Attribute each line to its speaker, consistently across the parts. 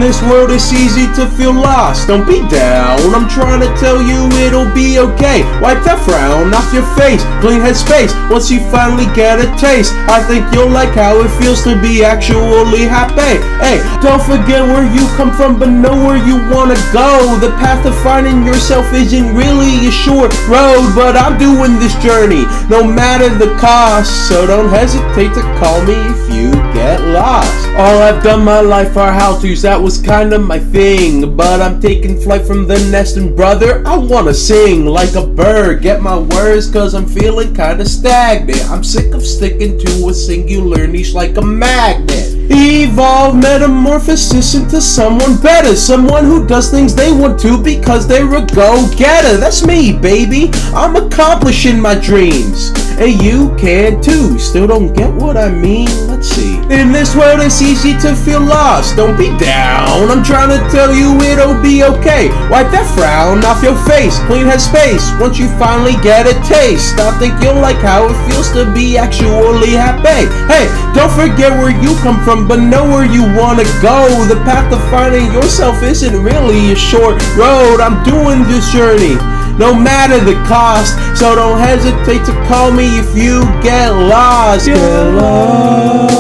Speaker 1: In this world it's easy to feel lost, don't be down, I'm trying to tell you it'll be okay. Wipe that frown off your face, clean head space, once you finally get a taste. I think you'll like how it feels to be actually happy. Hey, don't forget where you come from, but know where you wanna go. The path of finding yourself isn't really a short road, but I'm doing this journey, no matter the cost. So don't hesitate to call me if you get lost. All I've done my life are how-tos, that was kind of my thing. But I'm taking flight from the nest, and brother, I wanna sing like a bird. Get my words, cause I'm feeling kinda stagnant. I'm sick of sticking to a singular niche like a magnet. Evolve metamorphosis into someone better, someone who does things they want to because they're a go-getter. That's me, baby, I'm accomplishing my dreams, and you can too. Still don't get what I mean? Let's see. In this world it's easy to feel lost, don't be down, I'm trying to tell you it'll be okay. Wipe that frown off your face, clean head space, once you finally get a taste. I think you'll like how it feels to be actually happy. Hey, don't forget where you come from, but know where you wanna go. The path of finding yourself isn't really a short road. I'm doing this journey, no matter the cost. So don't hesitate to call me if you get lost. Get lost.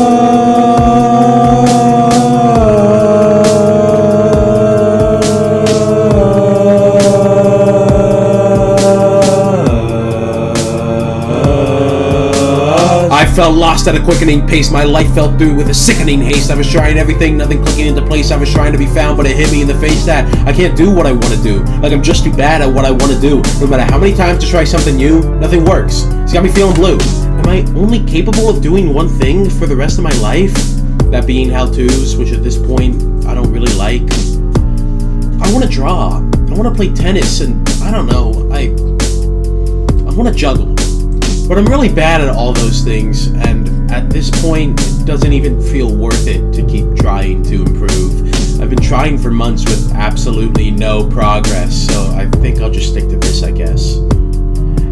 Speaker 1: I felt lost at a quickening pace, my life fell through with a sickening haste. I was trying everything, nothing clicking into place. I was trying to be found, but it hit me in the face that I can't do what I want to do. Like I'm just too bad at what I want to do. No matter how many times to try something new, nothing works. It's got me feeling blue. Am I only capable of doing one thing for the rest of my life? That being how-tos, which at this point, I don't really like. I want to draw. I want to play tennis, and I don't know, I want to juggle. But I'm really bad at all those things, and at this point, it doesn't even feel worth it to keep trying to improve. I've been trying for months with absolutely no progress, so I think I'll just stick to this, I guess.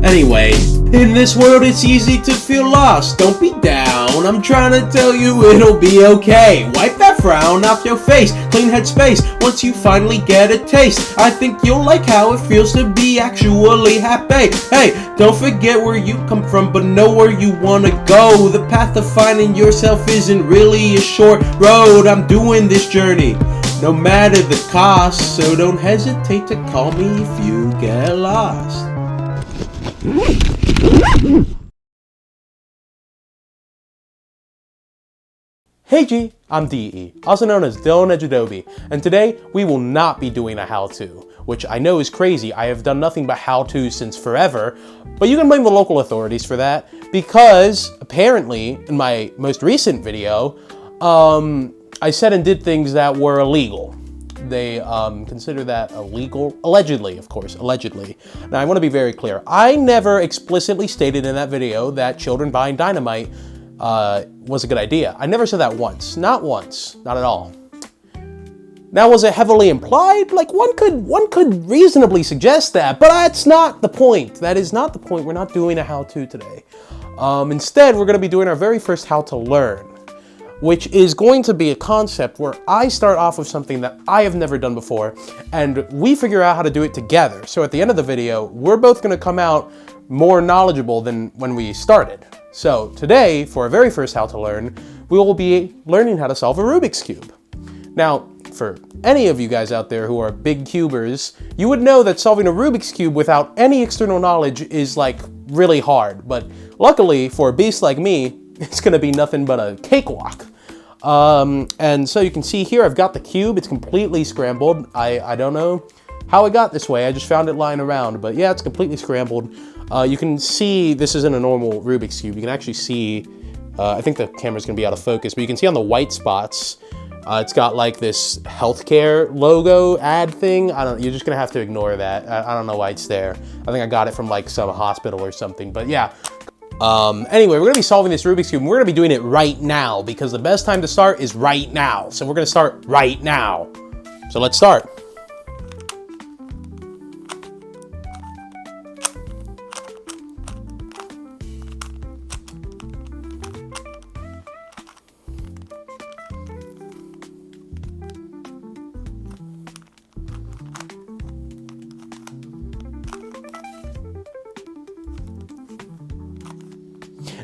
Speaker 1: Anyway, in this world it's easy to feel lost, don't be down, I'm trying to tell you it'll be okay. Wipe that frown off your face, clean head space, once you finally get a taste. I think you'll like how it feels to be actually happy. Hey, don't forget where you come from, but know where you wanna go. The path of finding yourself isn't really a short road. I'm doing this journey, no matter the cost. So don't hesitate to call me if you get lost. Hey G, I'm DE, also known as Ejedoghaobi, and today we will not be doing a how-to, which I know is crazy. I have done nothing but how-tos since forever, but you can blame the local authorities for that, because apparently in my most recent video, I said and did things that were illegal. They consider that illegal, allegedly, of course, allegedly. Now I want to be very clear. I never explicitly stated in that video that children buying dynamite was a good idea. I never said that once, not at all. Now, was it heavily implied? Like one could reasonably suggest that, but that's not the point. That is not the point. We're not doing a how-to today. Instead, we're going to be doing our very first how to learn, which is going to be a concept where I start off with something that I have never done before, and we figure out how to do it together. So at the end of the video, we're both going to come out more knowledgeable than when we started. So today, for our very first how to learn, we will be learning how to solve a Rubik's Cube. Now, for any of you guys out there who are big cubers, you would know that solving a Rubik's Cube without any external knowledge is like really hard. But luckily for a beast like me, it's gonna be nothing but a cakewalk. And so you can see here, I've got the cube. It's completely scrambled. I don't know how it got this way. I just found it lying around, but yeah, it's completely scrambled. You can see this isn't a normal Rubik's Cube. You can actually see, I think the camera's gonna be out of focus, but you can see on the white spots, it's got like this healthcare logo ad thing. You're just gonna have to ignore that. I don't know why it's there. I think I got it from like some hospital or something, but yeah. Anyway, we're gonna be solving this Rubik's Cube, and we're gonna be doing it right now because the best time to start is right now. So we're gonna start right now. So let's start.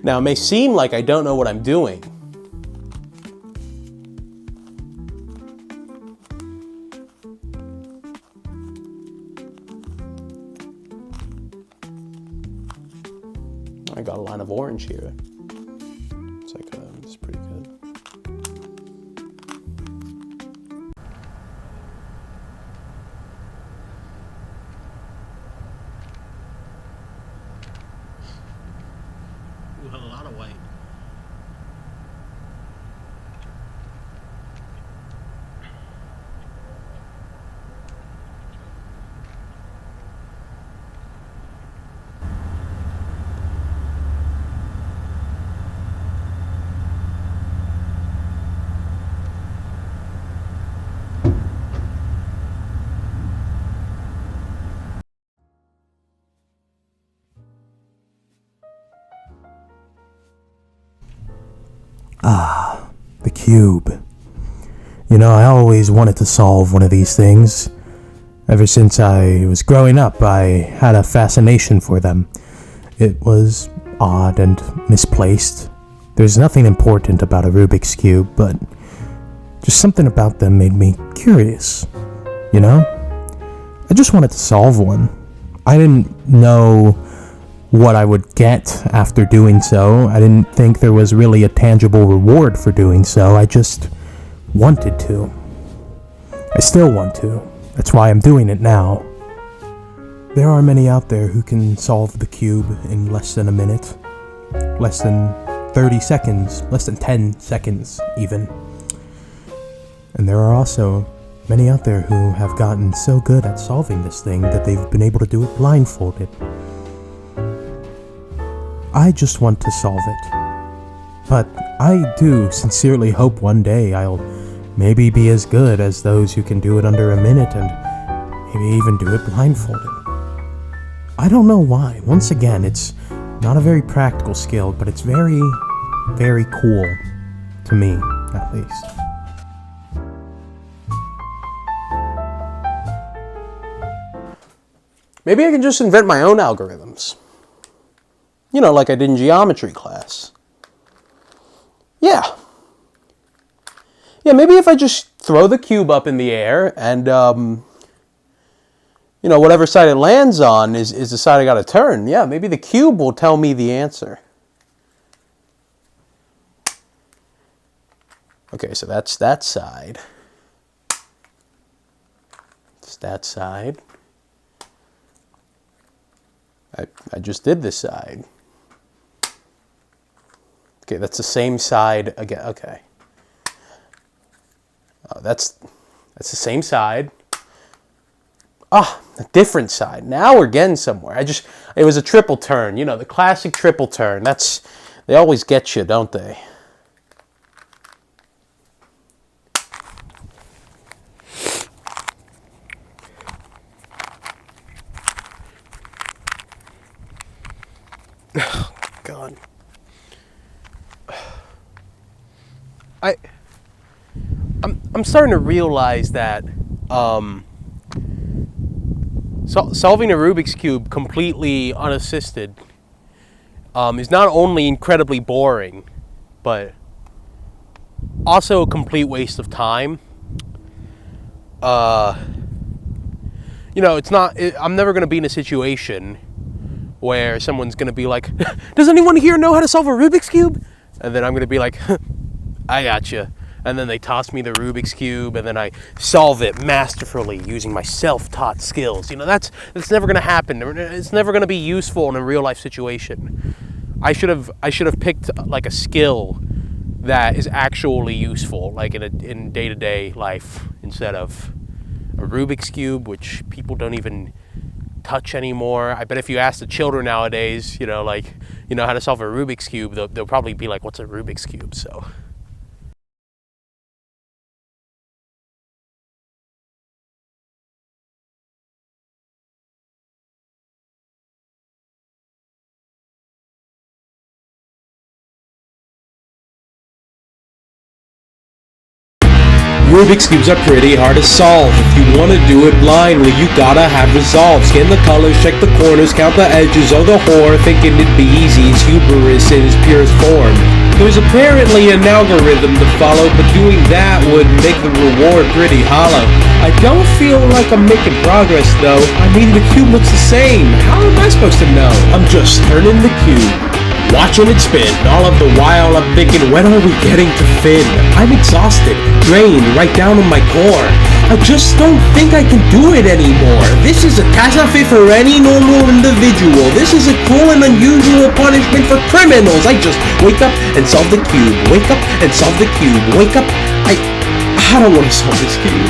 Speaker 1: Now, it may seem like I don't know what I'm doing. I got a line of orange here. It's like, it's pretty good. We have a lot of white.
Speaker 2: Ah, the cube. You know, I always wanted to solve one of these things. Ever since I was growing up, I had a fascination for them. It was odd and misplaced. There's nothing important about a Rubik's Cube, but just something about them made me curious. You know? I just wanted to solve one. I didn't know what I would get after doing so. I didn't think there was really a tangible reward for doing so. I just wanted to. I still want to. That's why I'm doing it now. There are many out there who can solve the cube in less than a minute. Less than 30 seconds. Less than 10 seconds, even. And there are also many out there who have gotten so good at solving this thing that they've been able to do it blindfolded. I just want to solve it. But I do sincerely hope one day I'll maybe be as good as those who can do it under a minute and maybe even do it blindfolded. I don't know why. Once again, it's not a very practical skill, but it's very, very cool. To me, at least.
Speaker 1: Maybe I can just invent my own algorithms. You know, like I did in geometry class. Yeah. Yeah, maybe if I just throw the cube up in the air and, you know, whatever side it lands on is the side I gotta turn. Yeah, maybe the cube will tell me the answer. Okay, so that's that side. It's that side. I just did this side. Okay, that's the same side again. Okay. Oh, that's the same side. Ah, a different side. Now we're getting somewhere. It was a triple turn. You know, the classic triple turn. They always get you, don't they? God. I'm starting to realize that solving a Rubik's Cube completely unassisted is not only incredibly boring, but also a complete waste of time. You know, I'm never going to be in a situation where someone's going to be like, does anyone here know how to solve a Rubik's Cube? And then I'm going to be like, I gotcha. And then they toss me the Rubik's Cube, and then I solve it masterfully using my self-taught skills. You know, that's never going to happen. It's never going to be useful in a real-life situation. I should have picked like a skill that is actually useful, like in day-to-day life, instead of a Rubik's Cube, which people don't even touch anymore. I bet if you ask the children nowadays, you know, like, you know how to solve a Rubik's Cube, they'll probably be like, what's a Rubik's Cube? So. Rubik's Cubes are pretty hard to solve. If you wanna do it blindly, you gotta have resolve. Scan the colors, check the corners, count the edges. Oh, the whore, thinking it'd be easy is hubris in its purest form. There's apparently an algorithm to follow, but doing that would make the reward pretty hollow. I don't feel like I'm making progress though. I mean, the cube looks the same. How am I supposed to know? I'm just turning the cube, watching it spin. All of the while I'm thinking, when are we getting to Finn? I'm exhausted, drained, right down in my core. I just don't think I can do it anymore. This is a task not fit for any normal individual. This is a cruel and unusual punishment for criminals. I just wake up and solve the cube. Wake up and solve the cube. Wake up. I don't want to solve this cube.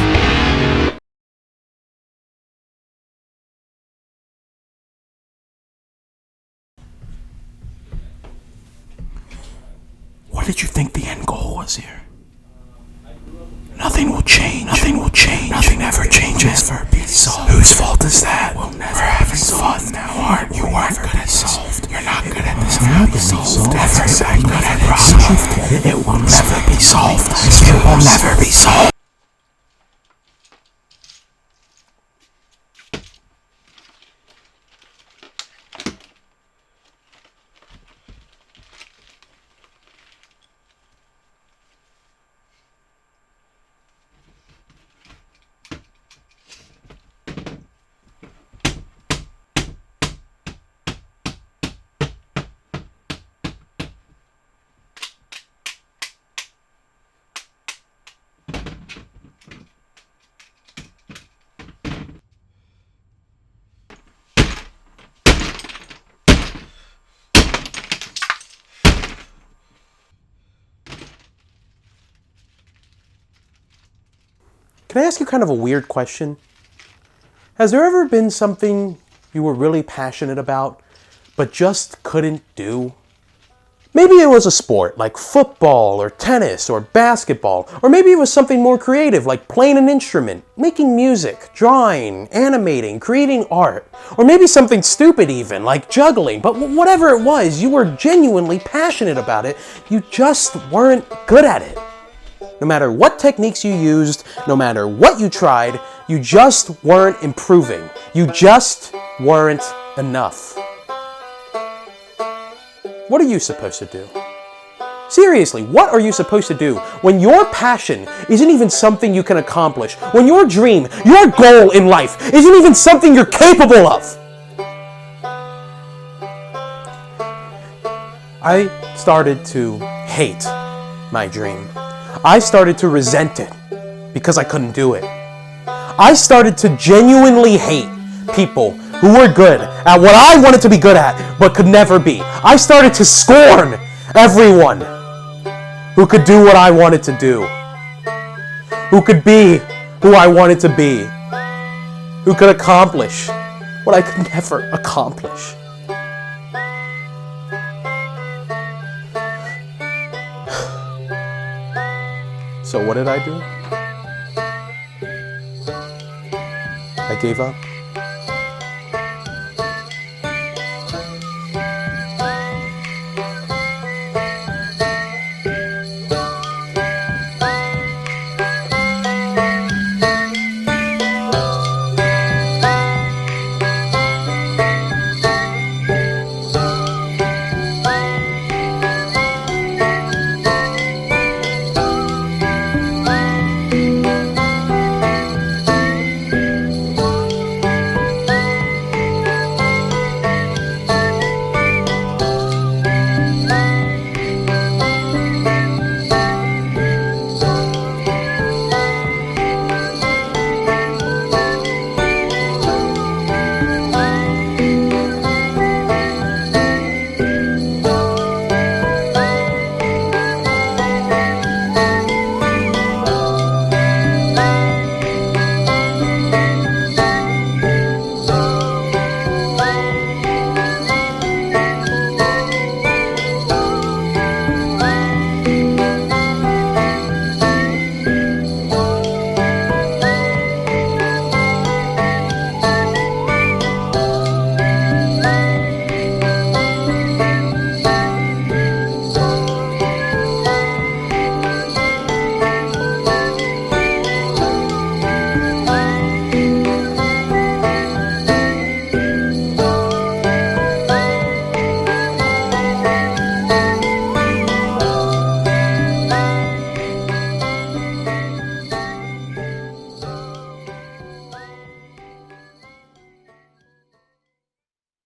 Speaker 2: What did you think the end goal was here? Nothing will change. Nothing will change. Nothing ever changes. Never be solved. Whose fault is that? We're having fun now. You weren't good at solved. You're not good at this. Not good at solved. Never say good at it. It will never be solved. It will never be solved.
Speaker 1: Can I ask you kind of a weird question? Has there ever been something you were really passionate about, but just couldn't do? Maybe it was a sport like football or tennis or basketball, or maybe it was something more creative like playing an instrument, making music, drawing, animating, creating art, or maybe something stupid even like juggling, but whatever it was, you were genuinely passionate about it, you just weren't good at it. No matter what techniques you used, no matter what you tried, you just weren't improving. You just weren't enough. What are you supposed to do? Seriously, what are you supposed to do when your passion isn't even something you can accomplish? When your dream, your goal in life isn't even something you're capable of? I started to hate my dream. I started to resent it because I couldn't do it. I started to genuinely hate people who were good at what I wanted to be good at but could never be. I started to scorn everyone who could do what I wanted to do, who could be who I wanted to be, who could accomplish what I could never accomplish. So what did I do? I gave up.